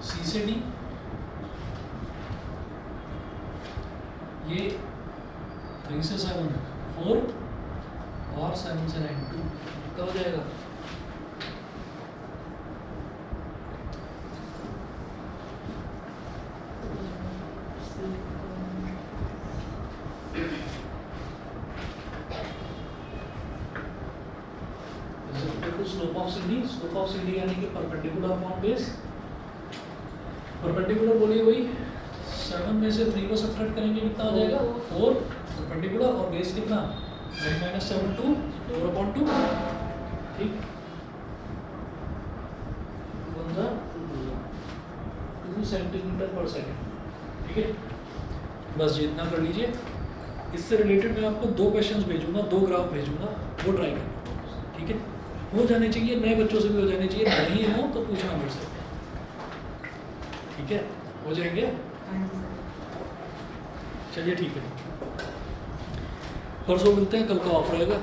C से D ये 3 से 7 4 और 7 से 9 2 कितना हो जाएगा, slope of CD, slope of CD यानी कि परपेंडिकुलर अपॉन बेस। परपेंडिकुलर बोलिए वही 7 में से 3 को सब्ट्रैक्ट करेंगे कितना हो जाएगा 4 परपेंडिकुलर, और बेस कितना 9 - 7 2 4/2, ठीक 2 सेंटीमीटर पर सेकंड। ठीक है, बस ये इतना कर लीजिए। इससे रिलेटेड मैं आपको 2 क्वेश्चंस भेजूंगा, 2 ग्राफ भेजूंगा, वो ट्राई करना। ठीक है, हो जाने चाहिए, नए बच्चों से भी हो जाने चाहिए, नहीं हो तो पूछना मेरे से। ठीक है, हो जाएंगे, चलिए ठीक है, परसों मिलते हैं, कल का ऑफ रहेगा।